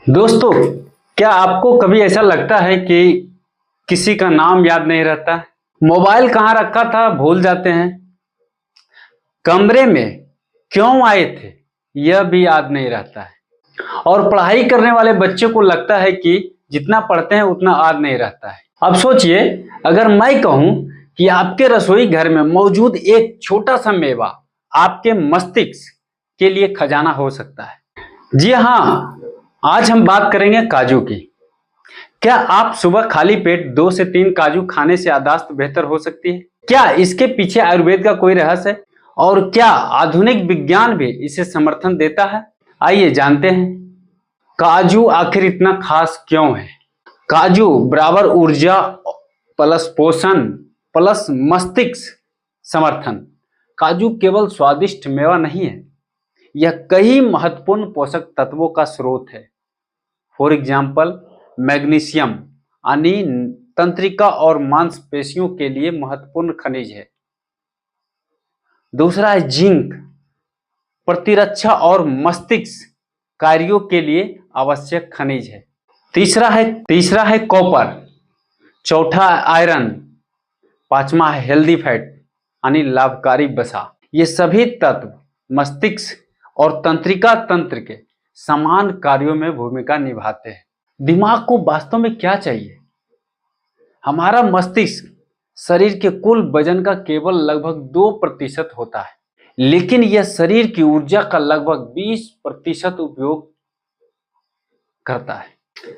दोस्तों, क्या आपको कभी ऐसा लगता है कि किसी का नाम याद नहीं रहता? मोबाइल कहाँ रखा था भूल जाते हैं। कमरे में क्यों आए थे यह भी याद नहीं रहता है। और पढ़ाई करने वाले बच्चे को लगता है कि जितना पढ़ते हैं उतना याद नहीं रहता है। अब सोचिए, अगर मैं कहूं कि आपके रसोई घर में मौजूद एक छोटा सा मेवा आपके मस्तिष्क के लिए खजाना हो सकता है। जी हाँ, आज हम बात करेंगे काजू की। क्या आप सुबह खाली पेट 2 से 3 काजू खाने से याददाश्त बेहतर हो सकती है? क्या इसके पीछे आयुर्वेद का कोई रहस्य है? और क्या आधुनिक विज्ञान भी इसे समर्थन देता है? आइए जानते हैं, काजू आखिर इतना खास क्यों है। काजू बराबर ऊर्जा प्लस पोषण प्लस मस्तिष्क समर्थन। काजू केवल स्वादिष्ट मेवा नहीं है, यह कई महत्वपूर्ण पोषक तत्वों का स्रोत है। फॉर एग्जाम्पल, मैग्नीशियम यानी तंत्रिका और मांसपेशियों के लिए महत्वपूर्ण खनिज है। दूसरा है जिंक, प्रतिरक्षा और मस्तिष्क कार्यों के लिए आवश्यक खनिज है। तीसरा है कॉपर। चौथा आयरन। पांचवा है हेल्दी फैट यानी लाभकारी वसा। ये सभी तत्व मस्तिष्क और तंत्रिका तंत्र के समान कार्यों में भूमिका निभाते हैं। दिमाग को वास्तव में क्या चाहिए? हमारा मस्तिष्क शरीर के कुल वजन का केवल लगभग 2% होता है, लेकिन यह शरीर की ऊर्जा का लगभग 20% उपयोग करता है।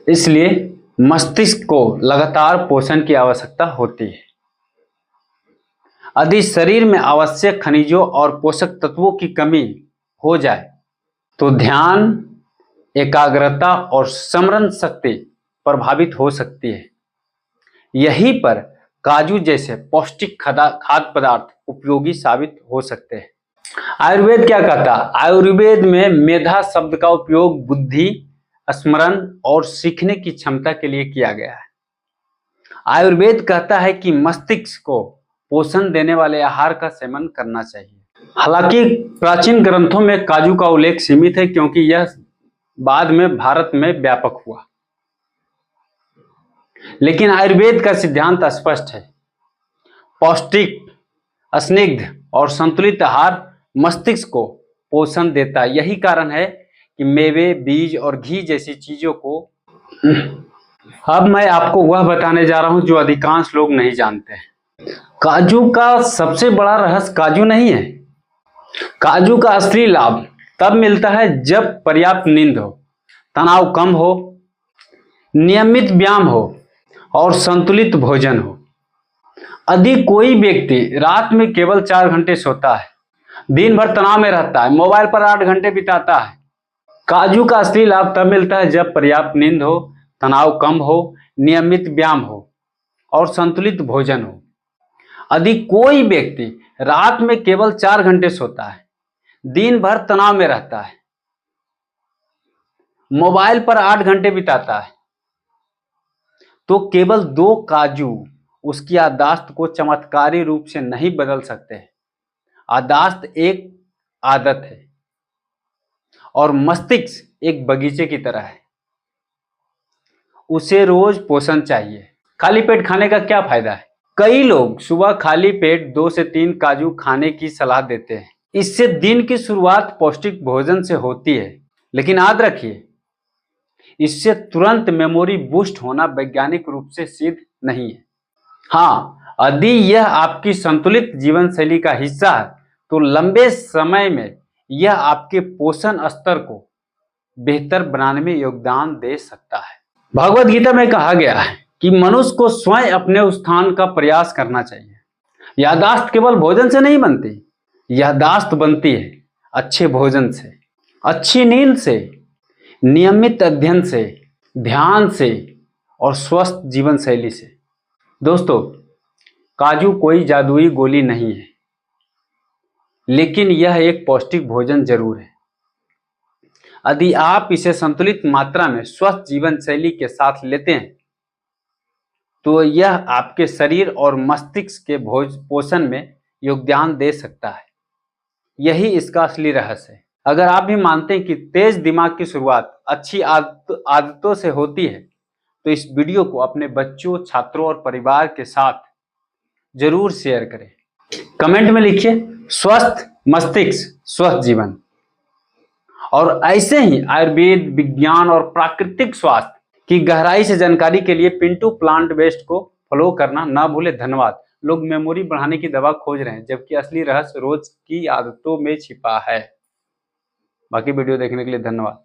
इसलिए मस्तिष्क को लगातार पोषण की आवश्यकता होती है। यदि शरीर में आवश्यक खनिजों और पोषक तत्वों की कमी हो जाए तो ध्यान, एकाग्रता और स्मरण शक्ति प्रभावित हो सकती है। यहीं पर काजू जैसे पौष्टिक खाद्य पदार्थ उपयोगी साबित हो सकते हैं। आयुर्वेद क्या कहता है? आयुर्वेद में मेधा शब्द का उपयोग बुद्धि, स्मरण और सीखने की क्षमता के लिए किया गया है। आयुर्वेद कहता है कि मस्तिष्क को पोषण देने वाले आहार का सेवन करना चाहिए। हालांकि प्राचीन ग्रंथों में काजू का उल्लेख सीमित है, क्योंकि यह बाद में भारत में व्यापक हुआ। लेकिन आयुर्वेद का सिद्धांत स्पष्ट है। पौष्टिक, स्निग्ध और संतुलित आहार मस्तिष्क को पोषण देता है। यही कारण है कि मेवे, बीज और घी जैसी चीजों को अब मैं आपको वह बताने जा रहा हूं जो अधिकांश लोग नहीं जानते हैं। काजू का सबसे बड़ा रहस्य काजू नहीं है। काजू का असली लाभ तब मिलता है जब पर्याप्त नींद हो, तनाव कम हो, नियमित व्यायाम हो और संतुलित भोजन हो। यदि कोई व्यक्ति रात में केवल 4 घंटे सोता है, दिन भर तनाव में रहता है, मोबाइल पर 8 घंटे बिताता है, काजू का असली लाभ तब मिलता है जब पर्याप्त नींद हो, तनाव कम हो, नियमित व्यायाम हो और संतुलित भोजन हो। यदि कोई व्यक्ति रात में केवल 4 घंटे सोता है, दिन भर तनाव में रहता है, मोबाइल पर 8 घंटे बिताता है, तो केवल 2 काजू उसकी याददाश्त को चमत्कारी रूप से नहीं बदल सकते हैं। याददाश्त एक आदत है और मस्तिष्क एक बगीचे की तरह है, उसे रोज पोषण चाहिए। खाली पेट खाने का क्या फायदा है? कई लोग सुबह खाली पेट 2 से 3 काजू खाने की सलाह देते हैं। इससे दिन की शुरुआत पौष्टिक भोजन से होती है, लेकिन याद रखिए, इससे तुरंत मेमोरी बूस्ट होना वैज्ञानिक रूप से सिद्ध नहीं है। हाँ, यदि यह आपकी संतुलित जीवन शैली का हिस्सा है तो लंबे समय में यह आपके पोषण स्तर को बेहतर बनाने में योगदान दे सकता है। भगवद गीता में कहा गया है कि मनुष्य को स्वयं अपने स्थान का प्रयास करना चाहिए। याददाश्त केवल भोजन से नहीं बनती, याददाश्त बनती है अच्छे भोजन से, अच्छी नींद से, नियमित अध्ययन से, ध्यान से और स्वस्थ जीवन शैली से। दोस्तों, काजू कोई जादुई गोली नहीं है, लेकिन यह एक पौष्टिक भोजन जरूर है। यदि आप इसे संतुलित मात्रा में स्वस्थ जीवन शैली के साथ लेते हैं तो यह आपके शरीर और मस्तिष्क के पोषण में योगदान दे सकता है। यही इसका असली रहस्य है। अगर आप भी मानते हैं कि तेज दिमाग की शुरुआत अच्छी आदतों से होती है तो इस वीडियो को अपने बच्चों, छात्रों और परिवार के साथ जरूर शेयर करें। कमेंट में लिखिए स्वस्थ मस्तिष्क स्वस्थ जीवन। और ऐसे ही आयुर्वेद, विज्ञान और प्राकृतिक स्वास्थ्य की गहराई से जानकारी के लिए पिंटू प्लांट बेस्ड को फॉलो करना ना भूले। धन्यवाद। लोग मेमोरी बढ़ाने की दवा खोज रहे हैं जबकि असली रहस्य रोज की आदतों में छिपा है। बाकी वीडियो देखने के लिए धन्यवाद।